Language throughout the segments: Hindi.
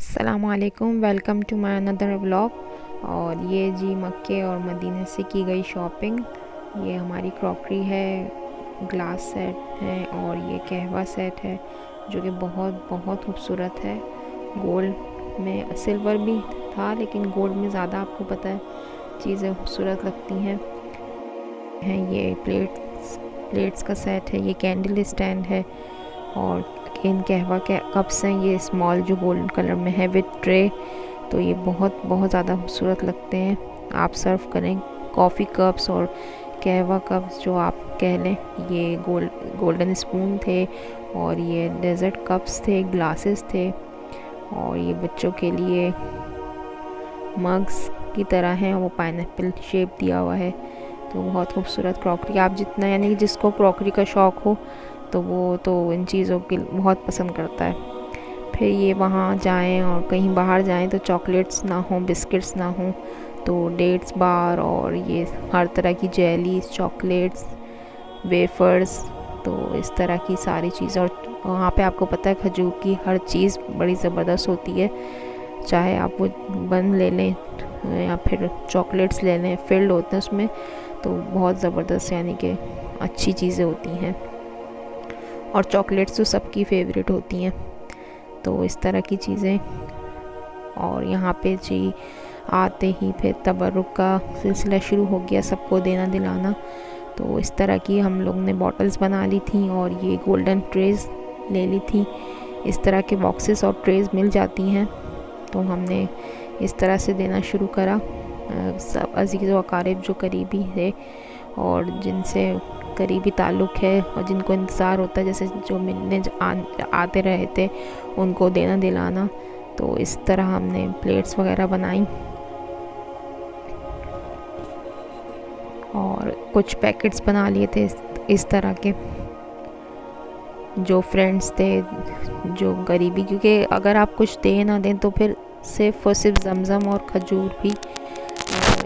अस्सलामुअलैकुम, welcome to my another vlog. और ये जी मक्के और मदीने से की गई शॉपिंग। ये हमारी क्रॉकरी है, ग्लास सेट है और ये कहवा सेट है जो कि बहुत बहुत खूबसूरत है। गोल्ड में, सिल्वर भी था लेकिन गोल्ड में ज़्यादा आपको पता है चीज़ें खूबसूरत लगती हैं। ये प्लेट्स का सेट है, ये कैंडल स्टैंड है और इन कहवा के कप्स हैं, ये स्मॉल जो गोल्डन कलर में है विद ट्रे। तो ये बहुत बहुत ज़्यादा खूबसूरत लगते हैं। आप सर्व करें कॉफ़ी कप्स और कहवा कप्स जो आप कह लें। ये गोल्डन स्पून थे और ये डेजर्ट कप्स थे, ग्लासेस थे और ये बच्चों के लिए मग्स की तरह हैं, वो पाइनएप्पल शेप दिया हुआ है। तो बहुत खूबसूरत क्रॉकरी। आप जितना यानी कि जिसको क्रॉकरी का शौक़ हो तो वो तो इन चीज़ों की बहुत पसंद करता है। फिर ये वहाँ जाएं और कहीं बाहर जाएं तो चॉकलेट्स ना हो, बिस्किट्स ना हो, तो डेट्स बार और ये हर तरह की जेलीज, चॉकलेट्स, वेफर्स, तो इस तरह की सारी चीज़ें। और वहाँ पे आपको पता है खजूर की हर चीज़ बड़ी ज़बरदस्त होती है, चाहे आप वो बन ले लें या फिर चॉकलेट्स ले लें, फिल्ड होते हैं उसमें, तो बहुत ज़बरदस्त यानी कि अच्छी चीज़ें होती हैं। और चॉकलेट्स तो सबकी फेवरेट होती हैं, तो इस तरह की चीज़ें। और यहाँ पे जी आते ही फिर तबर्रुक का सिलसिला शुरू हो गया, सबको देना दिलाना। तो इस तरह की हम लोग ने बॉटल्स बना ली थी और ये गोल्डन ट्रेज़ ले ली थी। इस तरह के बॉक्सेस और ट्रेज़ मिल जाती हैं, तो हमने इस तरह से देना शुरू करा। सब अज़ीज़ व अकारिब जो करीबी थे और जिनसे करीबी ताल्लुक़ है और जिनको इंतज़ार होता है, जैसे जो मिलने आते रहे थे, उनको देना दिलाना। तो इस तरह हमने प्लेट्स वगैरह बनाई और कुछ पैकेट्स बना लिए थे इस तरह के, जो फ्रेंड्स थे जो गरीबी, क्योंकि अगर आप कुछ दे ना दें तो फिर सिर्फ़ और सिर्फ ज़मज़म और खजूर भी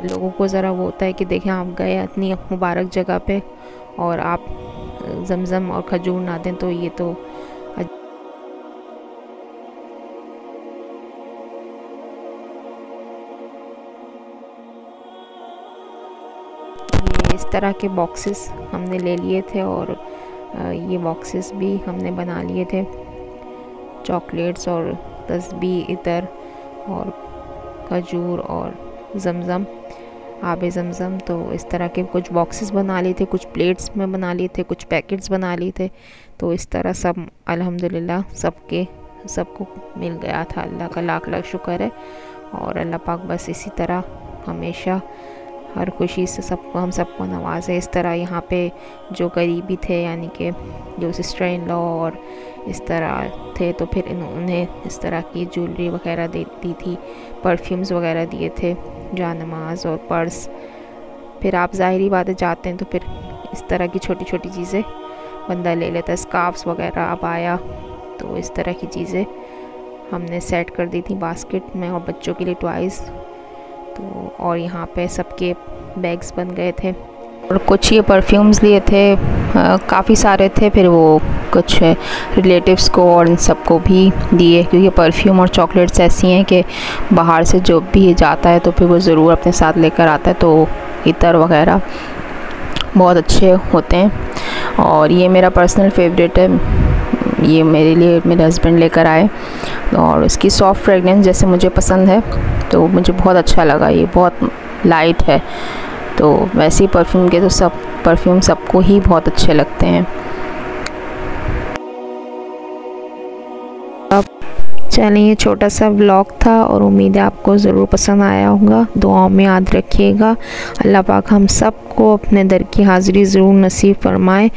लोगों को ज़रा वो होता है कि देखें आप गए इतनी मुबारक जगह पे और आप ज़मज़म और खजूर ना दें, तो ये तो ये इस तरह के बॉक्सेस हमने ले लिए थे और ये बॉक्सेस भी हमने बना लिए थे, चॉकलेट्स और तस्बीह, इतर और खजूर और ज़मज़म, आबे ज़मज़म। तो इस तरह के कुछ बॉक्सेस बना लिए थे, कुछ प्लेट्स में बना लिए थे, कुछ पैकेट्स बना लिए थे। तो इस तरह सब अल्हम्दुलिल्लाह सबको मिल गया था। अल्लाह का लाख लाख शुक्र है। और अल्लाह पाक बस इसी तरह हमेशा हर खुशी से हम सबको नवाज़े। इस तरह यहाँ पे जो करीबी थे यानी कि जो सिस्टर इन लॉ और इस तरह थे, तो फिर उन्हें इस तरह की ज्वेलरी वगैरह दे दी थी, परफ्यूम्स वगैरह दिए थे, जानमाज़ और पर्स। फिर आप ज़ाहिरी बातें जाते हैं तो फिर इस तरह की छोटी छोटी चीज़ें बंदा ले लेता है, स्कार्फ्स वगैरह, अबाया, तो इस तरह की चीज़ें हमने सेट कर दी थी बास्केट में। और बच्चों के लिए टॉयज़, तो और यहाँ पे सबके बैग्स बन गए थे। और कुछ ये परफ्यूम्स लिए थे, काफ़ी सारे थे, फिर वो कुछ रिलेटिव्स को और इन सबको भी दिए, क्योंकि परफ्यूम और चॉकलेट्स ऐसी हैं कि बाहर से जो भी जाता है तो फिर वो ज़रूर अपने साथ लेकर आता है। तो इतर वगैरह बहुत अच्छे होते हैं और ये मेरा पर्सनल फेवरेट है, ये मेरे लिए मेरे हस्बैंड लेकर आए और इसकी सॉफ्ट फ्रेगनेंस जैसे मुझे पसंद है तो मुझे बहुत अच्छा लगा। ये बहुत लाइट है, तो वैसे ही परफ्यूम के तो सब परफ्यूम सबको ही बहुत अच्छे लगते हैं। अब चलिए, ये छोटा सा व्लॉग था और उम्मीद है आपको ज़रूर पसंद आया होगा। दुआओं में याद रखिएगा। अल्लाह पाक हम सबको अपने दर की हाज़िरी ज़रूर नसीब फरमाए।